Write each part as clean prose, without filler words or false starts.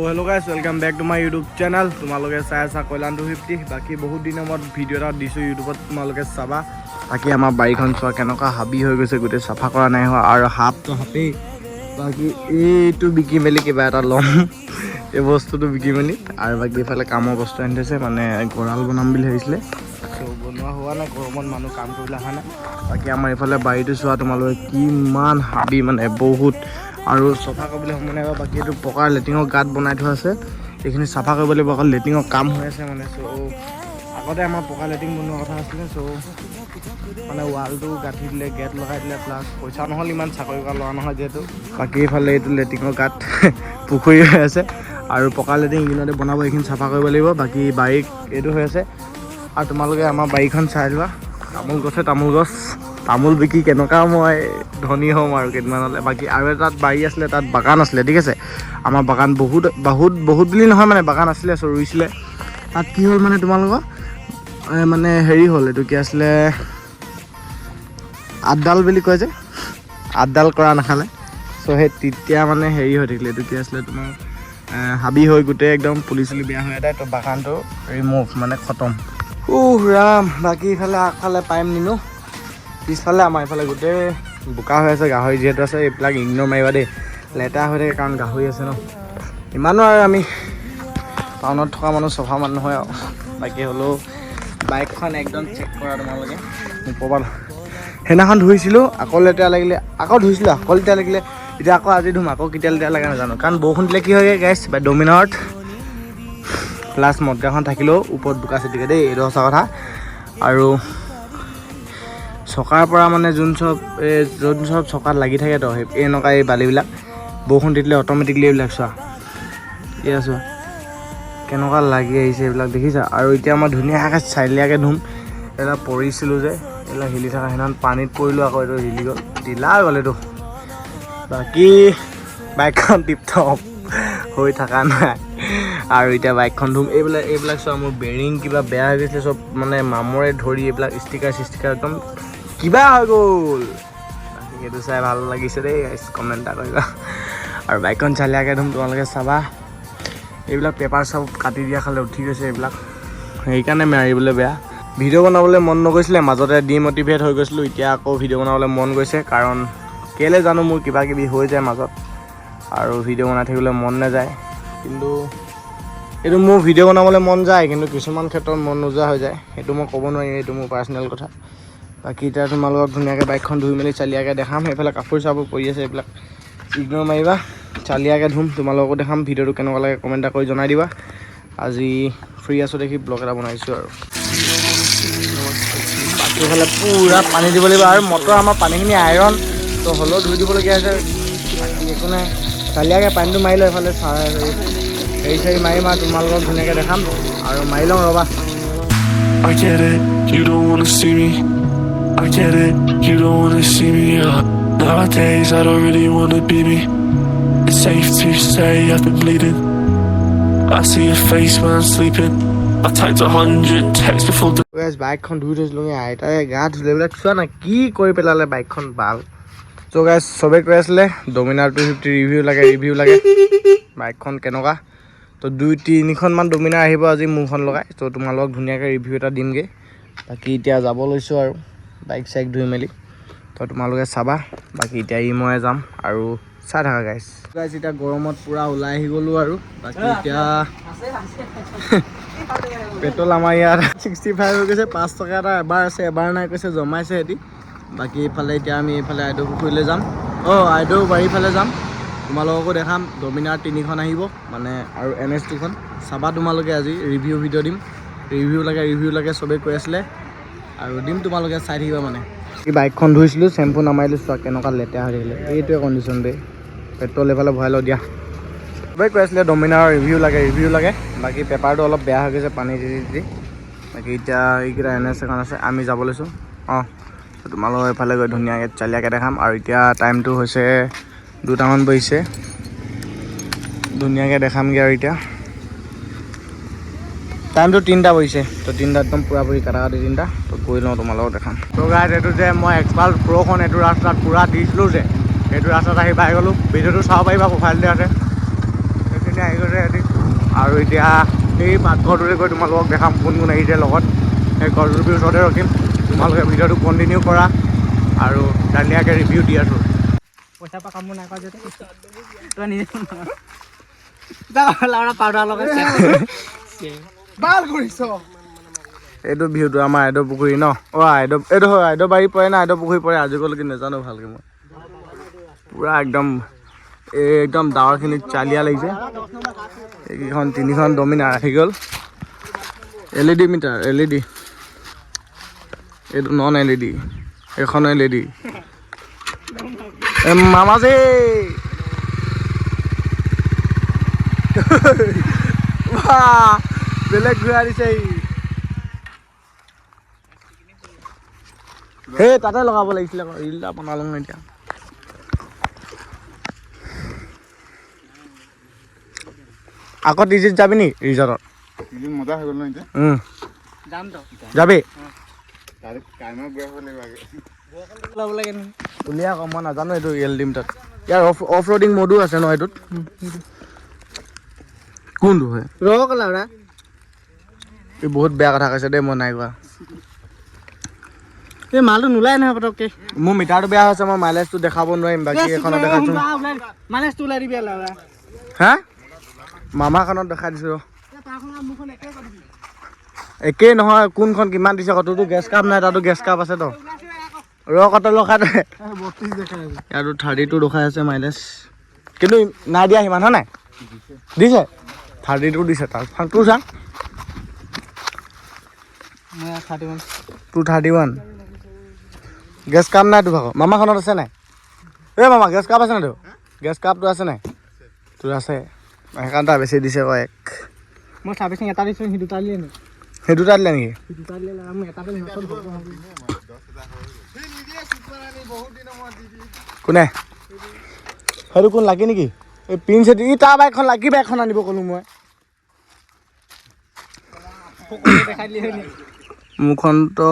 Hello' guys, welcome back to my YouTube channel. তোমালোকে চাই আছা কল্যাণ 250। বাকী বহুত দিনৰ মূৰত ভিডিঅ' এটা দিছোঁ ইউটিউবত, তোমালোকে চাবা। বাকী আমাৰ বাৰীখন চোৱা কেনেকুৱা হাবি হৈ গৈছে, গোটেই চাফা কৰা নাই হোৱা আৰু সাপটো সাপেই। বাকী এইটো বিকি মেলি কিবা এটা ল'ম, এই বস্তুটো বিকি মেলি। আৰু বাকী এইফালে কামৰ বস্তু আনি থৈছে, মানে গঁৰাল বনাম বুলি ভাবিছিলে। ত' বনোৱা হোৱা নাই, গৰমত মানুহ কাম কৰিবলৈ অহা নাই। বাকী আমাৰ এইফালে বাৰীটো চোৱা তোমালোকে, কিমান হাবি মানে বহুত। আৰু চাফা কৰিবলৈ সময় নাই। বাকী এইটো পকাৰ লেট্ৰিনৰ গাঁত বনাই থোৱা আছে, এইখিনি চাফা কৰিব লাগিব। অকল লেট্ৰিনৰ কাম হৈ আছে মানে। চ' আগতে আমাৰ পকা লেট্ৰিন বনোৱা কথা আছিলে। চ' মানে ৱালটো গাঁঠি দিলে, গেট লগাই দিলে, প্লাছ পইচা নহ'ল ইমান, চাকৰি কৰা লোৱা নহয় যিহেতু। বাকী এইফালে এইটো লেট্ৰিনৰ গাঁত পুখুৰী হৈ আছে আৰু পকা লেট্ৰিন এইকেইদিনতে বনাব, এইখিনি চাফা কৰিব লাগিব। বাকী বাৰীত এইটো হৈ আছে। আৰু তোমালোকে আমাৰ বাৰীখন চাই লোৱা, তামোল গছে তামোল গছ, তামোল বিকি কেনেকুৱা মই ধনী হ'ম আৰু কেইদিনমানলৈ। বাকী আৰু এটাত বাৰী আছিলে, তাত বাগান আছিলে, ঠিক আছে। আমাৰ বাগান বহুত বুলি নহয় মানে, বাগান আছিলে, চ' ৰুইছিলে। তাত কি হ'ল মানে তোমালোকৰ মানে হেৰি হ'ল, এইটো কি আছিলে, আপডাল বুলি কয় যে, আপডাল কৰা নাখালে। চ' সেই তেতিয়া মানে হেৰি হৈ থাকিলে, এইটো কি আছিলে তোমাৰ হাবি হৈ গোটেই একদম পুলি চুলি বেয়া হৈ যায়। তো বাগানটো ৰিমুভ মানে খতম। ৰাম। বাকী ইফালে আগফালে পাইম নিনো, পিছফালে আমাৰ এইফালে গোটেই বোকা হৈ আছে। গাহৰি যিহেতু আছে, এইবিলাক ইগন'ৰ মাৰিবা দেই, লেতেৰা হৈ থাকে কাৰণ গাহৰি আছে ন। ইমানো আৰু আমি টাউনত থকা মানুহ চফা মানুহ নহয় আৰু। বাকী হ'লেও বাইকখন একদম চেক কৰা তোমালোকে, ওপৰবাল সেইদিনাখন ধুইছিলোঁ, আকৌ লেতেৰা লাগিলে, আকৌ ধুইছিলোঁ, আকৌ লেতেৰা লাগিলে, এতিয়া আকৌ আজি ধুম, আকৌ কেতিয়া লেতেৰা লাগে নাজানো। কাৰণ বৰষুণ দিলে কি হয়গৈ গাইছ, বা ডমিনাৰত প্লাছ মদগাখন থাকিলেও ওপৰত বোকা চিটিকে দেই, এইটো সঁচা কথা। আৰু চকাৰ পৰা মানে যোন চব চকাত লাগি থাকে তো, এনেকুৱা এই বালিবিলাক বৰষুণ দি দিলে অট'মেটিকলি এইবিলাক চোৱা, এয়া চোৱা কেনেকুৱা লাগি আহিছে এইবিলাক, দেখিছা। আৰু এতিয়া মই ধুনীয়াকৈ চাৰিলীয়াকৈ ধুম। এইবিলাক পৰিছিলোঁ যে, এইবিলাক হিলি থকা, সেইদিনাখন পানীত পৰিলোঁ, আকৌ এইটো হিলি গ'ল, ঢিলা গ'ল এইটো। বাকী বাইকখন টিপটপ হৈ থকা নাই। আৰু এতিয়া বাইকখন ধুম। এইবিলাক চোৱা, মোৰ বেৰিং কিবা বেয়া হৈ গৈছিলে, চব মানে মামৰে ধৰি এইবিলাক ষ্টিকাৰ একদম কিবা হৈ গ'ল। সেইটো চাই ভাল লাগিছে দেই, কমেণ্ট এটা কৰিবা। আৰু বাইকখন চালিয়াকৈ ধুম, তোমালোকে চাবা। এইবিলাক পেপাৰ চব কাটি দিয়া খালে উঠি গৈছে এইবিলাক, সেইকাৰণে মাৰিবলৈ বেয়া। ভিডিঅ' বনাবলৈ মন নগৈছিলে, মাজতে ডিম'টিভেট হৈ গৈছিলোঁ। এতিয়া আকৌ ভিডিঅ' বনাবলৈ মন গৈছে, কাৰণ কেলৈ জানো মোৰ কিবা কিবি হৈ যায় মাজত, আৰু ভিডিঅ' বনাই থাকিবলৈ মন নাযায়। কিন্তু এইটো মোৰ ভিডিঅ' বনাবলৈ মন যায়, কিন্তু কিছুমান ক্ষেত্ৰত মন নোযোৱা হৈ যায়। সেইটো মই ক'ব নোৱাৰিম, এইটো মোৰ পাৰ্চনেল কথা। বাকী এতিয়া তোমালোকক ধুনীয়াকৈ বাইকখন ধুই মেলি চালিয়াকৈ দেখাম। সেইফালে কাপোৰ চাপোৰ পৰি আছে, এইবিলাক ইগন'ৰ মাৰিবা। চালিয়াকৈ ধুম, তোমালোককো দেখাম। ভিডিঅ'টো কেনেকুৱা লাগে কমেণ্ট এটা কৰি জনাই দিবা। আজি ফ্ৰী আছোঁ দেখি ব্লগ এটা বনাইছোঁ আৰু। বাকী এইফালে পূৰা পানী দিব লাগিব, আৰু মটৰ আমাৰ পানীখিনি আইৰণ, তো হ'লেও ধুই দিবলগীয়া হৈছে। বাকী একো নাই, চালিয়াকৈ পানীটো মাৰি লওঁ। এইফালে হেৰি চেৰি মাৰিম আৰু তোমালোকক ধুনীয়াকৈ দেখাম। আৰু মাৰি লওঁ ৰ'বা। I get it, you don't wanna see me. I get it, you don't wanna see me. Nowadays I don't really wanna be me. It's safe to say I've been bleeding. I see your face when I'm sleeping. I typed 100 texts before the বাইকখন ধুই থৈছিলোঁ, আইতাই গা ধুলে বিলাক চোৱা না, কি কৰি পেলালে বাইকখন ভাল। চ' গাইজ চবেই কৈ আছিলে ডমিনাৰ 250 ৰিভিউ লাগে। বাইকখন কেনেকুৱা, তো 2-3খনমান ডমিনাৰ আহিব আজি মোৰখন লগাই। ত' তোমালোকক ধুনীয়াকৈ ৰিভিউ এটা দিমগৈ। বাকী এতিয়া যাব লৈছোঁ আৰু বাইক চাইক ধুই মেলি, তো তোমালোকে চাবা। বাকী এতিয়া মই যাম আৰু চাই থাকা গাইজ। এতিয়া গৰমত পূৰা ওলাই আহি গ'লোঁ আৰু। বাকী এতিয়া পেট্ৰল আমাৰ ইয়াত 65 হৈ গৈছে। 5 টকা এটা এবাৰ আছে, এবাৰ নাই কৈছে, জমাইছে সিহঁতি। বাকী এইফালে এতিয়া আমি এইফালে আইদেউ পুখুৰীলৈ যাম, আইদেউ বাৰীৰ ফালে যাম। তোমালোককো দেখাম, ডমিনাৰ 3খন আহিব মানে, আৰু NS 2খন চাবা তোমালোকে। আজি ৰিভিউ ভিডিঅ' দিম, ৰিভিউ লাগে চবেই কৈ আছিলে, আৰু দিম, তোমালোকে চাই থাকিবা মানে। এই বাইকখন ধুইছিলোঁ, চেম্পু নামাৰিলোঁ, চোৱা কেনেকুৱা লেতেৰা হৈ থাকিলে। এইটোৱে কণ্ডিশ্যন দেই। পেট্ৰল এইফালে ভৰাই লওঁ দিয়া। চবেই কৈ আছিলে ডমিনাৰৰ ৰিভিউ লাগে। বাকী পেপাৰটো অলপ বেয়া হৈ গৈছে পানী দি। বাকী এতিয়া এইকেইটা NS এখন আছে, আমি যাব লৈছোঁ। তোমালোকৰ এইফালে গৈ ধুনীয়াকৈ চালিয়াকৈ দেখাম। আৰু এতিয়া টাইমটো হৈছে 2টামান বাজিছে, ধুনীয়াকৈ দেখামগৈ। আৰু এতিয়া টাইমটো 3টা বাজিছে, তো 3টা একদম পূৰাপূৰি কাটাকাটি 3টা, তো গৈ লওঁ তোমালোকক দেখাম। তো গাইজ এইটো যে মই এক্সপাল্ট প্ৰ'খন এইটো ৰাস্তাত পূৰা দিছিলোঁ যে, সেইটো ৰাস্তাত আহি পাই গ'লোঁ। ভিডিঅ'টো চাব পাৰিবা, প্ৰফাইলতে আছে। সেইখিনি আহি গৈছে সিহঁতি, আৰু এতিয়া এই পাকঘৰটোতে গৈ তোমালোকক দেখাম কোন কোন আহিছে লগত। সেই গছজোপীৰ ওচৰতে ৰখিম, তোমালোকে ভিডিঅ'টো কণ্টিনিউ কৰা আৰু ধুনীয়াকৈ ৰিভিউ দি আছোঁ। পইচা পৰা কাম নাই কৰা যে তই নিজে পাউডাৰ লগাইছে ভাল কৰিছ। এইটো ভিউটো আমাৰ আইদেউ পুখুৰী ন? অঁ এইটো হয় আইদেউ বাৰী পৰে না আইদেউ পুখুৰী পৰে আজিকালি নাজানো ভালকৈ মই। পূৰা একদম ডাৱৰখিনিত চালিয়া লাগিছে। এইকেইখন 3খন ডমিনাৰ আহি গ'ল। LED মিটাৰ LED, এইটো নন LED, এইখন LED। মামাজী বেলেগ ঘূৰাই দিছে সেই তাতে লগাব লাগিছিলে আকৌ ৰিল এটা বনালোঁ এতিয়া। আকৌ টিজিত যাবি নি ৰিজৰ্টত? মজা হৈ গ'ল ন এতিয়া। যাবি উলিয়া আকৌ মই নাজানো এইটো ৰিয়েল ডিম তাত। ইয়াৰ অফ ৰ'ডিং মোডো আছে ন এইটোত? কোনটো হয় এই বহুত বেয়া কথা কৈছে দেই, মই নাই কোৱা। এই মালটো নোলাই নহয় পটককে। মোৰ মিটাৰটো বেয়া হৈছে, মই মাইলেজটো দেখাব নোৱাৰিম। বাকী এখনত দেখাইছোঁ মাইলেজটো ওলাই দিবি হা মামাখনত দেখাই দিছোঁ। একেই নহয়, কোনখন কিমান দিছে আকৌ? তোৰতো গেছ কাপ নাই, তাতো গেছ কাপ আছে তো। কত লখাই ইয়াতো 32 দেখাই আছে মাইলেজ, কিন্তু নাই দিয়া সিমান হয় নাই দিছে 32 দিছে। তাৰ তোৰ চাং 231 গেছ কাপ নাই তোৰ ভাগৰ? মামাখনত আছে নাই? এই মামা গেছ কাপ আছে নাই তোৰ? গেছ কাপটো আছে নাই তোৰ? আছে, সেইকাৰণে তাৰ বেছি দিছে আকৌ এক। মই চাৰ্ভিচিং এটা দিছোঁ, সেই দুটা দিলে নেকি? সেই দুটা দিলে নেকি? কোনে সেইটো কোন লাগি নেকি? এই পিন চেটি ই তাৰ বাইকখন লাগি, বাইকখন আনিব ক'লো মই। মোৰখনতো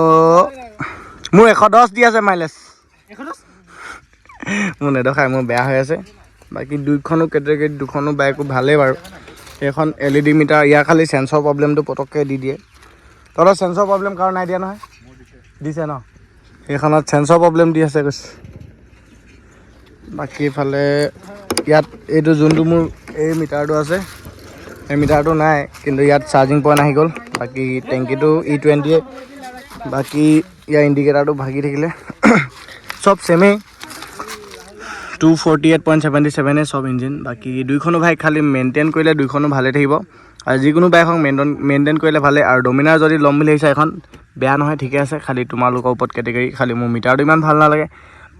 মোৰ 110 দি আছে মাইলেজ। মোৰ নেদেখাই, মোৰ বেয়া হৈ আছে। বাকী দুইখনো কেটেগৰীত দুখনো বাইকো ভালেই বাৰু। সেইখন LED মিটাৰ, ইয়াৰ খালি চেন্সৰ প্ৰব্লেমটো পটককৈ দি দিয়ে। তহঁতৰ চেন্সৰ প্ৰব্লেম কাৰণ নাই দিয়া নহয়? দিছে ন? সেইখনত চেন্সৰ প্ৰব্লেম দি আছে কৈছে। বাকী ইফালে ইয়াত এইটো যোনটো মোৰ এই মিটাৰটো আছে, এই মিটাৰটো নাই, কিন্তু ইয়াত চাৰ্জিং পইণ্ট আহি গ'ল। বাকী টেংকিটো E20, বাকী ইয়াৰ ইণ্ডিকেটাৰটো ভাগি থাকিলে চব ছেমেই 248.77 চব ইঞ্জিন। বাকী দুইখনো বাইক খালি মেইনটেইন কৰিলে দুইখনো ভালে থাকিব। আৰু যিকোনো বাইক মেইনটেইন কৰিলে ভালে। আৰু ডমিনাৰ যদি ল'ম বুলি ভাবিছা এখন বেয়া নহয়, ঠিকে আছে, খালি তোমালোকৰ ওপৰত কেটেগৰী। খালি মোৰ মিটাৰটো ইমান ভাল নালাগে।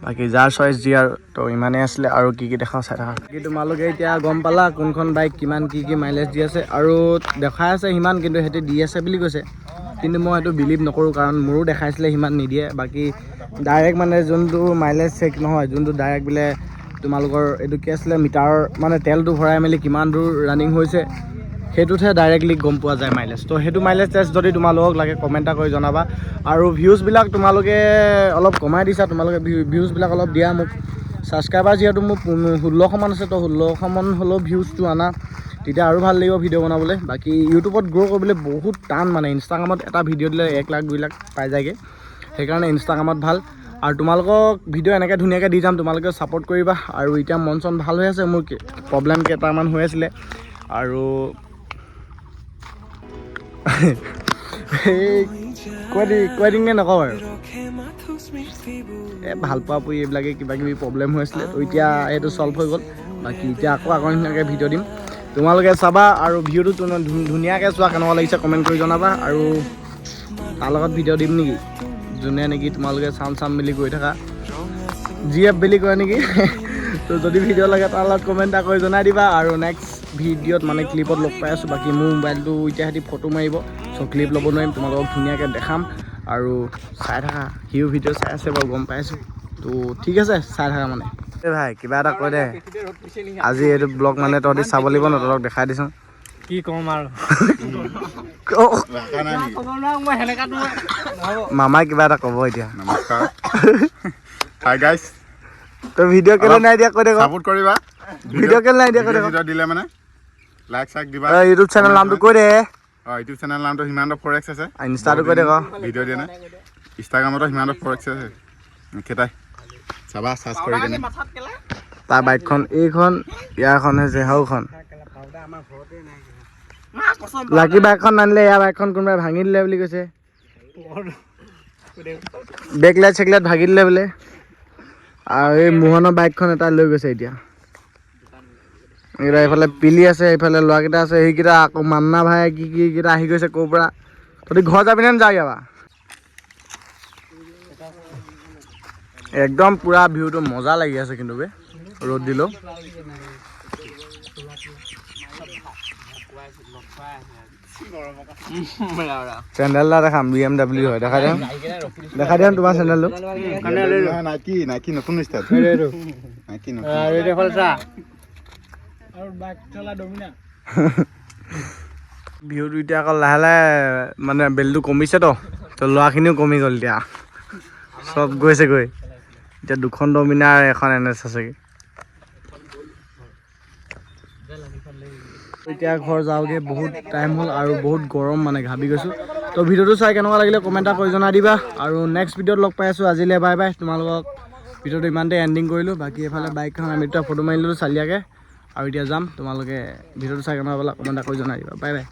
বাকী যাৰ চইচ যি আৰু তো ইমানেই আছিলে। আৰু কি দেখাওঁ চাই থাকা। বাকী তোমালোকে এতিয়া গম পালা কোনখন বাইক কিমান কি মাইলেজ দি আছে। আৰু দেখাই আছে সিমান, কিন্তু সিহঁতে দি আছে বুলি কৈছে, কিন্তু মই এইটো বিলিভ নকৰোঁ, কাৰণ মোৰো দেখাইছিলে সিমান নিদিয়ে। বাকী ডাইৰেক্ট মানে যোনটো মাইলেজ চেক নহয়, যোনটো ডাইৰেক্ট বোলে তোমালোকৰ এইটো কি আছিলে মিটাৰৰ মানে তেলটো ভৰাই মেলি কিমান দূৰ ৰানিং হৈছে, সেইটোতহে ডাইৰেক্টলি গম পোৱা যায় মাইলেজ। তো সেইটো মাইলেজ টেষ্ট যদি তোমালোকক লাগে কমেণ্ট এটা কৰি জনাবা। আৰু ভিউজবিলাক তোমালোকে অলপ কমাই দিছা, তোমালোকে ভিউজবিলাক অলপ দিয়া মোক। ছাবস্ক্ৰাইবাৰ যিহেতু মোৰ 1600 মান আছে, তো 1600 মান হ'লেও ভিউজটো আনা, তেতিয়া আৰু ভাল লাগিব ভিডিঅ' বনাবলৈ। বাকী ইউটিউবত গ্ৰ' কৰিবলৈ বহুত টান, মানে ইনষ্টাগ্ৰামত এটা ভিডিঅ' দিলে 1 লাখ 2 লাখ পাই যায়গৈ। সেইকাৰণে ইনষ্টাগ্ৰামত ভাল। আৰু তোমালোকক ভিডিঅ' এনেকৈ ধুনীয়াকৈ দি যাম, তোমালোকে ছাপোৰ্ট কৰিবা। আৰু এতিয়া মন চন ভাল হৈ আছে, মোৰ প্ৰব্লেম কেইটামান হৈ আছিলে। আৰু এই কৈ দিম নে নকওঁ আৰু ভাল পোৱা পুৰি এইবিলাকে কিবাকিবি প্ৰব্লেম হৈ আছিলে, তো এতিয়া এইটো চল্ভ হৈ গ'ল। বাকী এতিয়া আগৰ নিচিনাকৈ ভিডিঅ' দিম, তোমালোকে চাবা। আৰু ভিডিঅ'টো ধুনীয়াকৈ চোৱা, কেনেকুৱা লাগিছে কমেণ্ট কৰি জনাবা। আৰু তাৰ লগত ভিডিঅ' দিম নেকি, যোনে নেকি তোমালোকে চাম বুলি কৈ থাকা, GF বুলি কয় নেকি তো যদি ভিডিঅ' লাগে তাৰ লগত কমেণ্ট এটা কৰি জনাই দিবা। আৰু নেক্সট ভিডিঅ'ত মানে ক্লিপত লগ পাই আছোঁ। বাকী মোৰ মোবাইলটো এতিয়া সিহঁতি ফটো মাৰিব, চ' ক্লিপ ল'ব নোৱাৰিম, তোমালোকক ধুনীয়াকৈ দেখাম। আৰু চাই থাকা, সিও ভিডিঅ' চাই আছে বাৰু গম পাইছোঁ। তো ঠিক আছে, চাই থাকা মানে। এই ভাই কিবা এটা কৈ দে, আজি এইটো ব্লগ মানে তহঁতি চাব লাগিব ন, তহঁতক দেখাই দিছোঁ। কি ক'ম আৰু মামাই কিবা এটা ক'ব এতিয়া। নমস্কাৰ। হাই গাইছ, তই ভিডিঅ' কেলে নাই দিয়া কৈ দে। ছাপোৰ্ট কৰিবা, ভিডিঅ' কেলে নাই দিয়া কৈ দে। দিলে মানে লাইক চাইক দিবা ইউটিউব চেনেল নামটো কৈ দে ইউটিউব চেনেল নামটো হিমান্ত ফৰেক্স আছে ইনষ্টাটো কৈ দে ক ভিডিঅ' দিয়া নাই ইনষ্টাগ্ৰামতো হিমান্ত ফৰেক্স আছে কেইটাই চাবা চাৰ্চ কৰি কিনে তাৰ বাইকখন এইখন ইয়াৰখন হৈছে হাওখন লাকি বাইকখন নানিলে ইয়াৰ বাইকখন কোনোবাই ভাঙি দিলে বুলি কৈছে বেক লাইট চেকলাইট ভাগি দিলে বোলে আৰু এই মোহনৰ বাইকখন এটা লৈ গৈছে এতিয়া এইকেইটা এইফালে পিলি আছে এইফালে ল'ৰাকেইটা আছে সেইকেইটা আকৌ মান্না ভাই কি কি কেইটা আহি গৈছে ক'ৰ পৰা তহঁতি ঘৰ যাবি নে যাওঁ ইয়াৰ একদম পুৰা ভিউটো মজা লাগি আছে কিন্তু বে ৰ'দ দিলেও চেণ্ডেল এটা দেখাম BMW হয় দেখাই দিম তোমাৰ চেণ্ডেলটো নাইকি নতুন ষ্টাইল নাইকি নতুন ভিউটো এতিয়া আকৌ লাহে লাহে মানে বেলটো কমিছে তো ল'ৰাখিনিও কমি গ'ল এতিয়া চব গৈছেগৈ এতিয়া 2খন ডমিনাৰ এখন NS আছেগৈ এতিয়া ঘৰ যাওঁগৈ বহুত টাইম হ'ল আৰু বহুত গৰম মানে ঘাবি গৈছোঁ তো ভিডিঅ'টো চাই কেনেকুৱা লাগিলে কমেণ্ট এটা কৰি জনাই দিবা আৰু নেক্সট ভিডিঅ'ত লগ পাই আছোঁ আজিলৈ বাই বাই তোমালোকক ভিডিঅ'টো ইমানতে এণ্ডিং কৰিলোঁ বাকী এফালে বাইকখন আমি দুটা ফটো মাৰি ল'লোঁ চালিয়াকৈ আৰু এতিয়া যাম তোমালোকে ভিডিঅ'টো চাই কেনেকুৱা পালা কমেণ্ট এটা কৰি জনাই দিবা বাই বাই